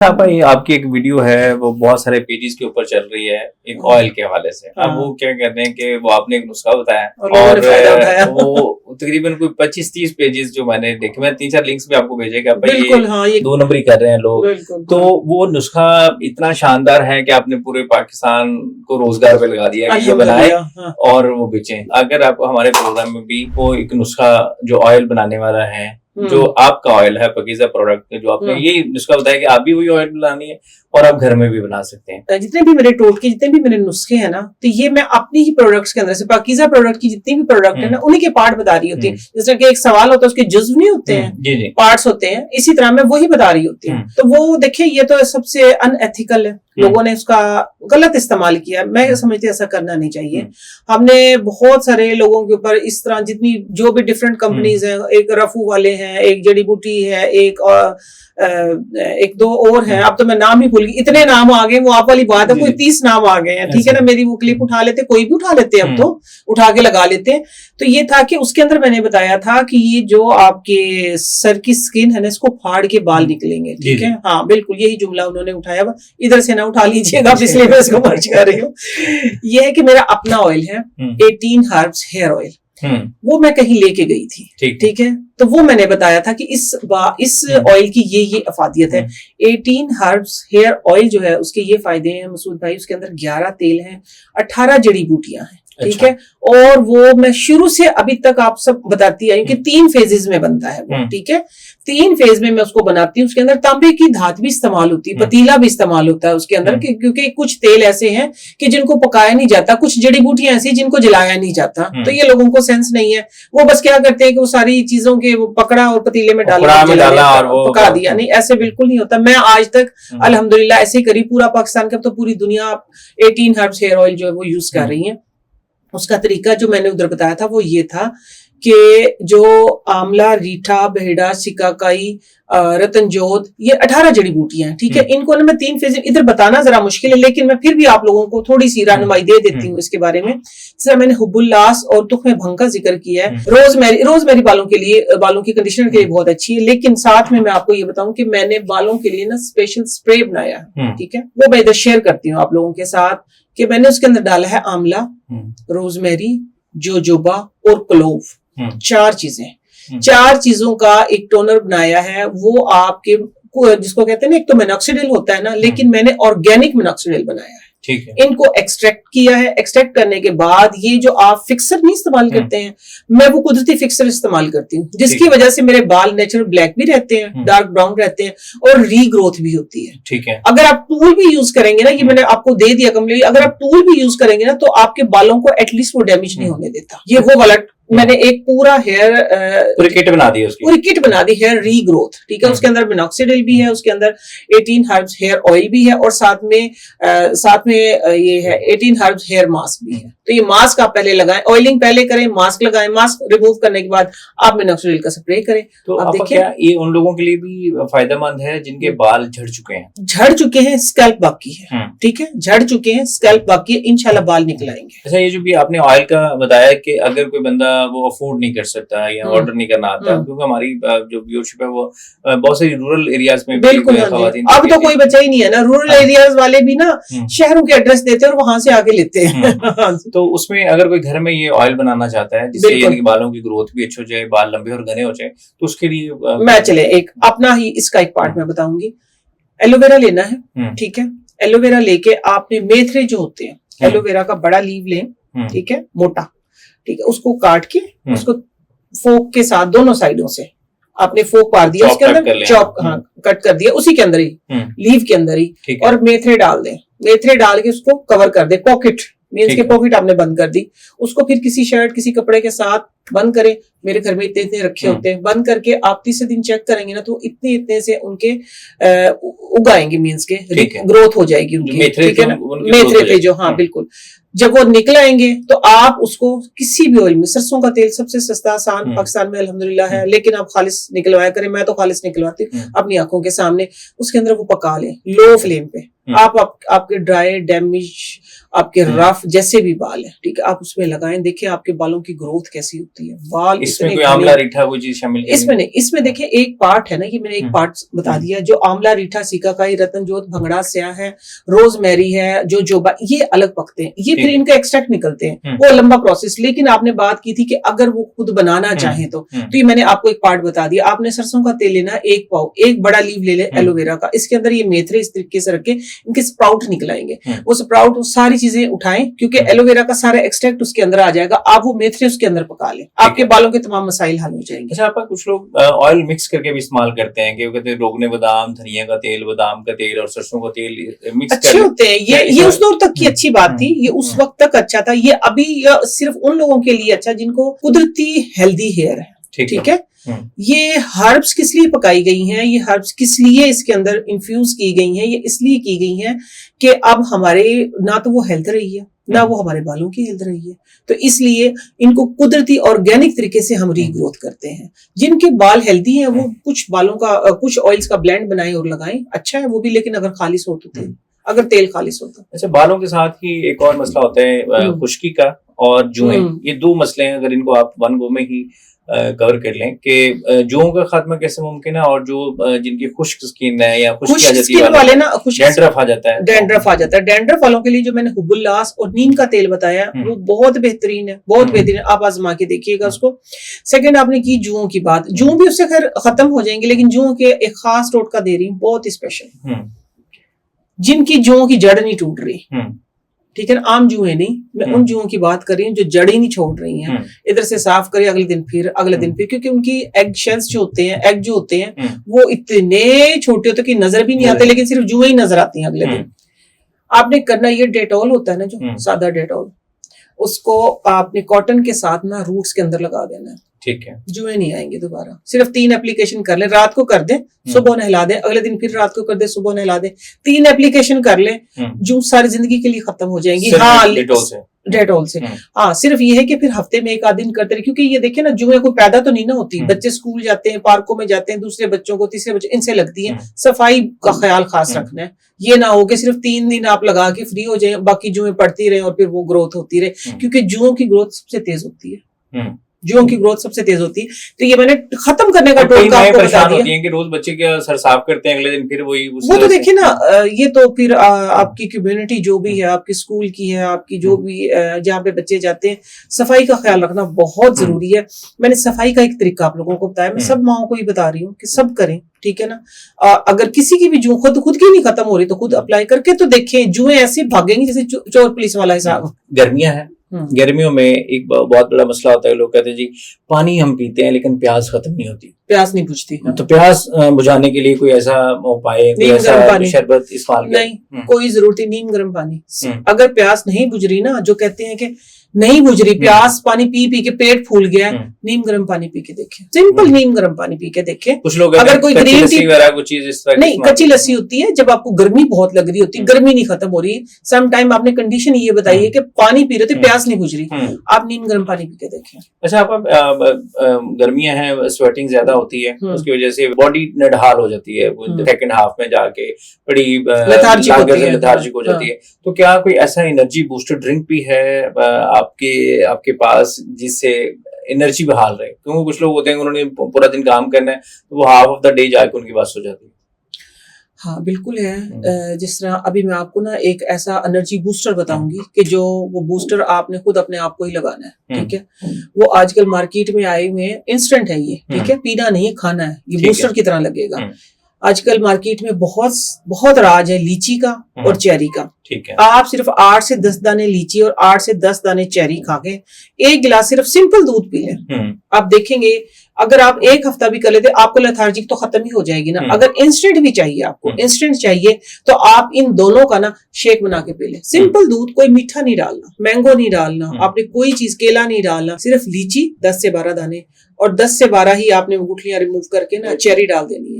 हाँ भाई, आपकी एक वीडियो है वो बहुत सारे पेजेस के ऊपर चल रही है एक ऑयल के हवाले से। अब वो क्या कहते हैं कि वो आपने एक नुस्खा बताया और लोगों ने फायदा उठाया। वो तकरीबन कोई 25-30 पेजेस जो मैंने देखे, मैं 3-4 लिंक्स भी आपको भेजेगा भाई, बिल्कुल हाँ, ये 2 नंबरी कर रहे हैं लोग। बिल्कुल तो वो नुस्खा इतना शानदार है कि आपने पूरे पाकिस्तान को रोजगार पे लगा दिया कि ये बनाए अल्हम्दुलिल्लाह, हाँ। और वो बेचें। अगर आप हमारे प्रोग्राम में भी वो एक नुस्खा जो ऑयल बनाने वाला है, जो आपका ऑयल है पाकीज़ा प्रोडक्ट, जो आपने ये नुस्खा बताया कि आप भी वही ऑयल बनानी है और आप घर में भी बना सकते हैं। जितने भी मेरे टोटके, जितने भी मेरे नुस्खे हैं ना, तो ये मैं अपनी ही प्रोडक्ट्स के अंदर से पाकीज़ा प्रोडक्ट की जितनी भी प्रोडक्ट है ना, उन्हीं के पार्ट बता रही होती है। जिस तरह के एक सवाल होता है उसके जुज़्व नहीं होते हैं, जी जी, पार्ट्स होते हैं, इसी तरह मैं वही बता रही होती हूँ। तो वो देखिए, ये तो सबसे अनएथिकल है, लोगों ने उसका गलत इस्तेमाल किया। मैं समझती हूँ ऐसा करना नहीं चाहिए। हमने बहुत सारे लोगों के ऊपर इस तरह, जितनी जो भी डिफरेंट कंपनीज हैं, एक रफू वाले हैं, एक जड़ी बूटी है, एक दो और हैं, अब तो मैं नाम ही भूल गई, इतने नाम आ गए, वो आप वाली बात है, कोई 30 नाम आ गए हैं, ठीक है ना। मेरी वो क्लिप उठा लेते, कोई भी उठा लेते हैं, अब तो उठा के लगा लेते हैं। तो ये था कि उसके अंदर मैंने बताया था कि ये जो आपके सर की स्किन है ना, इसको फाड़ के बाल निकलेंगे, ठीक है। हाँ बिल्कुल, यही जुमला उन्होंने उठाया हुआ, इधर से ना उठा लीजिएगा, इसलिए मैं इसको मर्ज कर रही हूँ। ये है कि मेरा अपना ऑयल है 18 हर्ब्स हेयर ऑयल, वो मैं कहीं लेके गई थी, ठीक है। तो वो मैंने बताया था कि इस ऑयल की ये अफादियत है। 18 हर्ब्स हेयर ऑयल जो है, उसके ये फायदे हैं मसूद भाई, उसके अंदर 11 तेल हैं, 18 जड़ी बूटियां हैं, ठीक है। और वो मैं शुरू से अभी तक आप सब बताती आई कि 3 फेजेस में बनता है वो, ठीक है। 3 फेज में मैं उसको बनाती हूँ। उसके अंदर तांबे की धात भी इस्तेमाल होती है, पतीला भी इस्तेमाल होता है उसके अंदर, क्योंकि कुछ तेल ऐसे हैं कि जिनको पकाया नहीं जाता, कुछ जड़ी बूटियां ऐसी जिनको जलाया नहीं जाता। तो ये लोगों को सेंस नहीं है, वो बस क्या करते हैं कि वो सारी चीजों के वो पकड़ा और पतीले में डाला और पका दिया। नहीं, ऐसे बिल्कुल नहीं होता। मैं आज तक अल्हम्दुलिल्लाह ऐसे ही करी। पूरा पाकिस्तान का तो पूरी दुनिया 18 हर्ब्स हेयर ऑयल जो है वो यूज कर रही है। उसका तरीका जो मैंने उधर बताया था वो ये था कि जो आंवला, रीठा, बेहड़ा, सिकाकाई, रतनजोत, ये 18 जड़ी बूटियां हैं, ठीक है। इनको ना मैं 3 फेज इधर बताना जरा मुश्किल है, लेकिन मैं फिर भी आप लोगों को थोड़ी सी रहनुमाई दे देती हूँ इसके बारे में। जैसे मैंने हुब्बुल्लास और तुख्मे भंग का जिक्र किया है। रोजमेरी बालों के लिए, बालों की कंडीशनर के लिए बहुत अच्छी है। लेकिन साथ में मैं आपको ये बताऊं कि मैंने बालों के लिए ना स्पेशल स्प्रे बनाया है, ठीक है। वो मैं इधर शेयर करती हूँ आप लोगों के साथ कि मैंने उसके अंदर डाला है आंवला, रोजमेरी, जोजोबा और क्लोव, 4 चीजें। 4 चीजों का एक टोनर बनाया है। वो आपके जिसको कहते हैं ना, एक तो मिनॉक्सिडिल होता है ना, लेकिन मैंने ऑर्गेनिक मिनॉक्सिडिल बनाया है, ठीक है। इनको एक्सट्रैक्ट किया है। एक्सट्रैक्ट करने के बाद ये जो आप फिक्सर नहीं इस्तेमाल करते हैं, मैं वो कुदरती फिक्सर इस्तेमाल करती हूँ, जिसकी वजह से मेरे बाल नेचुरल ब्लैक भी रहते हैं, डार्क ब्राउन रहते हैं और रीग्रोथ भी होती है, ठीक है। अगर आप टूल भी यूज करेंगे ना, ये मैंने आपको दे दिया कंप्लीट, अगर आप टूल भी यूज करेंगे ना, तो आपके बालों को एटलीस्ट वो डैमेज नहीं होने देता। ये वो वाला मैंने एक पूरा हेयर पूरी किट बना दी, पूरी किट बना दी, हेयर रीग्रोथ, ठीक है। उसके अंदर मिनॉक्सिडिल भी है, उसके अंदर 18 हर्ब्स हेयर ऑयल भी है, और साथ में ये है 18 हर्ब्स हेयर मास्क भी है। तो ये मास्क आप पहले लगाएं, ऑयलिंग पहले करें, मास्क लगाएं, मास्क रिमूव करने के बाद आप मिनॉक्सिडिल का स्प्रे करें। तो आप देखिए, ये उन लोगों के लिए भी फायदेमंद है जिनके बाल झड़ चुके हैं, स्कैल्प बाकी है, ठीक है, झड़ चुके हैं, स्कैल्प बाकी है, इंशाल्लाह बाल निकल आएंगे। अच्छा, ये जो भी आपने ऑयल का बताया कि अगर कोई बंदा वो अफोर्ड नहीं कर सकता या ऑर्डर नहीं करना आता, क्योंकि हमारी जो व्यूअरशिप है वो बहुत सारी रूरल एरियाज में बिल्कुल, अब तो कोई बच्चा ही नहीं है ना, रूरल एरियाज वाले भी ना शहरों के एड्रेस देते हैं और वहां से आके लेते हैं। तो उसमें अगर कोई घर में ये ऑयल बनाना चाहता है जिससे यानी बालों की ग्रोथ भी अच्छी हो जाए, बाल लंबे और घने हो जाए, तो उसके लिए मैं चले एक अपना ही इसका एक पार्ट मैं बताऊंगी। एलोवेरा लेना है, ठीक है। एलोवेरा लेके आपने मेथरे जो होते हैं, एलोवेरा का बड़ा लीव लें, ठीक है, मोटा, ठीक है। उसको काट के उसको फोक के साथ दोनों साइडों से आपने फोक मार दिया, उसके अंदर चॉप, हाँ, कट कर दिया, उसी के अंदर ही, लीव के अंदर ही, और मेथरे डाल दें। मेथरे डाल के उसको कवर कर दे, पॉकेट मीन्स के पॉकेट आपने बंद कर दी। उसको फिर किसी शर्ट, किसी कपड़े के साथ बंद करें। मेरे घर में इतने इतने रखे होते हैं, बंद करके आप तीसरे दिन चेक करेंगे ना, तो इतने इतने से उनके उगाएंगे, मीन्स के ग्रोथ हो जाएगी उनकी, ठीक है ना, मेथरे पे जो, हाँ बिल्कुल। जब वो निकल आएंगे तो आप उसको किसी भी ऑयल में, सरसों का तेल सबसे सस्ता आसान पाकिस्तान में अल्हम्दुलिल्लाह है, लेकिन आप खालिस निकलवाया करें, मैं तो खालिस निकलवाती हूँ अपनी आंखों के सामने, उसके अंदर वो पका लें लो फ्लेम पे। आपके ड्राई, डैमेज, आपके रफ जैसे भी बाल है, ठीक है, आप उसमें लगाएं, देखिए आपके बालों की ग्रोथ कैसी होती है। बाल इसमें कोई आंवला रीठा कोई चीज शामिल इसमें नहीं, इसमें देखिए एक पार्ट है ना, ये मैंने एक पार्ट बता दिया, जो आंवला रीठा, सिकाकाई, रतनजोत, भंगड़ा स्याह है, रोजमेरी है, जो जोबा, ये अलग पकते हैं, ये फिर इनका एक्सट्रैक्ट निकलते हैं, वो लंबा प्रोसेस। लेकिन आपने बात की थी कि अगर वो खुद बनाना चाहे तो ये मैंने आपको एक पार्ट बता दिया। आपने सरसों का तेल लेना 1 पाव, एक बड़ा लीव ले ले एलोवेरा का, इसके अंदर ये मेथरे इस तरीके से रखे, इनके स्प्राउट निकल आएंगे, वो स्प्राउट वो सारी चीजें उठाएं, क्योंकि एलोवेरा का सारा एक्सट्रैक्ट उसके अंदर आ जाएगा, आप वो मेथरे उसके अंदर पका लें, आपके बालों के तमाम मसाइल हल हो जाएंगे। अच्छा, आपका कुछ लोग ऑयल मिक्स करके भी इस्तेमाल करते हैं, कि कहते हैं रोगने बादाम, धनिया का तेल, बादाम का तेल और सरसों का तेल मिक्स अच्छे होते हैं ये उस दौर तक की अच्छी बात थी, ये उस वक्त तक अच्छा था, ये अभी सिर्फ उन लोगों के लिए अच्छा जिनको कुदरती हेल्दी हेयर है, ठीक है। ये हर्ब्स किस लिए पकाई गई हैं, ये हर्ब्स किस लिए इसके अंदर इन्फ्यूज की गई हैं, ये इसलिए की गई हैं कि अब हमारे ना तो वो हेल्थ रही है, ना वो हमारे बालों की हेल्थ रही है, तो इसलिए इनको कुदरती ऑर्गेनिक तरीके से हम रीग्रोथ करते हैं। जिनके बाल हेल्दी हैं वो कुछ बालों का कुछ ऑयल्स का ब्लेंड बनाएं और लगाएं, अच्छा है वो भी, लेकिन अगर खालिस हो तो तेल, अगर तेल खालिस होता। अच्छा, बालों के साथ ही एक और मसला होता है खुश्की का और जुएं, ये 2 मसले हैं, अगर इनको आप वन गो में ही कवर कर लें कि जुओं का खात्मा कैसे मुमकिन है, और जो जिनकी खुश्क स्किन है या खुश्की आ जाती है वाले ना, डैंड्रफ आ जाता है, डैंड्रफ आ जाता है, डैंड्रफ वालों के लिए जो मैंने हुबुल्लास और नीम का तेल बताया वो बहुत बेहतरीन है, बहुत बेहतरीन, आप आजमा के देखिएगा उसको। सेकंड, आपने की जुओं की बात, जुओं भी उससे खैर खत्म हो जाएंगे, लेकिन जुओं के एक खास टोटका दे रही हूँ, बहुत स्पेशल, जिनकी जुओं की जड़ नहीं टूट रही, ठीक है ना, आम जुएं नहीं, मैं उन जुओं की बात कर रही हूँ जो जड़ ही नहीं छोड़ रही हैं, इधर से साफ करिए, अगले दिन फिर, अगले दिन फिर, क्योंकि उनकी एग शेल्स जो होते हैं, एग जो होते हैं वो इतने छोटे होते हैं कि नजर भी नहीं आते, लेकिन सिर्फ जुएं ही नजर आती हैं अगले दिन। आपने करना, ये डेटॉल होता है ना, जो सादा डेटॉल, उसको आपने कॉटन के साथ ना रूट्स के अंदर लगा देना है, ठीक है, जुएं नहीं आएंगे दोबारा। सिर्फ 3 एप्लीकेशन कर ले, रात को कर दे, सुबह नहला दे, अगले दिन फिर रात को कर दे, सुबह नहला दे, 3 एप्लीकेशन कर ले, जू सारी जिंदगी के लिए खत्म हो जाएंगी। हाँ, डेटॉल से हाँ, सिर्फ ये है कि फिर हफ्ते में 1 आध दिन करते रहे, क्योंकि ये देखिए ना, जुएं कोई पैदा तो नहीं ना होती, बच्चे स्कूल जाते हैं, पार्कों में जाते हैं, दूसरे बच्चों को, तीसरे बच्चे, इनसे लगती है, सफाई का ख्याल खास रखना है, ये ना हो कि सिर्फ 3 दिन आप लगा के फ्री हो जाए, बाकी जुएं पड़ती रहे और फिर वो ग्रोथ होती रहे, क्योंकि जुओं की ग्रोथ सबसे तेज होती है, जुओं की ग्रोथ सबसे तेज होती है। तो ये मैंने खत्म करने का टोटका आपको बता दिया। होती है कि रोज बच्चे के सर साफ करते हैं, अगले दिन फिर वही वो तो देखिए ना, ये तो फिर आपकी कम्युनिटी जो भी है, आपकी स्कूल की है, आपकी जो भी जहाँ पे बच्चे जाते हैं, सफाई का ख्याल रखना बहुत जरूरी है। मैंने सफाई का एक तरीका आप लोगों को बताया, मैं सब माओ को ही बता रही हूँ कि सब करें, ठीक है ना। अगर किसी की भी जू खुद की नहीं खत्म हो रही तो खुद अप्लाई करके तो देखें, जुएं ऐसे भागेंगी जैसे चोर पुलिस वाला हिसाब। गर्मियां हैं, गर्मियों में एक बहुत बड़ा मसला होता है, लोग कहते हैं जी पानी हम पीते हैं लेकिन प्यास खत्म नहीं होती, प्यास नहीं बुझती, तो प्यास बुझाने के लिए कोई ऐसा उपाय, कोई ऐसा शरबत इस्तेमाल नहीं, कोई जरूरत नहीं, नीम गर्म पानी। अगर प्यास नहीं बुझ रही ना, जो कहते हैं कि नहीं बुझ रही प्यास, पानी पी पी के पेट फूल गया, नीम गर्म पानी पी के देखें, सिंपल नीम गर्म पानी पी के देखें। कुछ लोग अगर कोई ग्रीन टी कुछ चीज इस तरह नहीं, कच्ची लस्सी होती है जब आपको गर्मी बहुत लग रही होती है, गर्मी नहीं खत्म हो रही, सम टाइम आपने कंडीशन ये बताई है कि पानी पी रहे थे, प्यास नहीं बुझ रही, आप नीम गर्म पानी पी के देखें। अच्छा, आप गर्मियां हैं, स्वेटिंग ज्यादा होती है, उसकी वजह से बॉडी नडहाल हो जाती है, सेकंड हाफ में जाके बड़ी लेथार्जिक हो जाती है, तो क्या कोई ऐसा एनर्जी बूस्टर ड्रिंक भी है आपके पास जिससे एनर्जी बहाल रहे? क्योंकि कुछ लोग होते हैं उन्होंने पूरा दिन काम करना है, तो वो हाफ ऑफ द डे जाके उनकी बात हो जाती है। हाँ बिल्कुल है। जिस तरह अभी मैं आपको ना एक ऐसा एनर्जी बूस्टर बताऊंगी कि जो वो बूस्टर आपने खुद अपने आप को ही लगाना है, ठीक है। वो आजकल मार्केट में आए हुए हैं, इंस्टेंट है ये, ठीक है, पीना नहीं खाना है, ये बूस्टर की तरह लगेगा। आजकल मार्केट में बहुत राज है लीची का और चेरी का, ठीक है। आप सिर्फ 8 से 10 दाने लीची और 8 से 10 दाने चेरी खा के 1 गिलास सिर्फ सिंपल दूध पी लें, आप देखेंगे अगर आप 1 हफ्ता भी कर लेते, आपको लेथार्जिक तो खत्म ही हो जाएगी ना। अगर इंस्टेंट भी चाहिए आपको, इंस्टेंट चाहिए तो आप इन दोनों का ना शेक बना के पी लें, सिंपल दूध, कोई मीठा नहीं डालना, मैंगो नहीं डालना, आपने कोई चीज, केला नहीं डालना, सिर्फ लीची 10 से 12 दाने, और 10 से 12 ही आपने गुठलियां रिमूव करके ना चेरी डाल देनी है।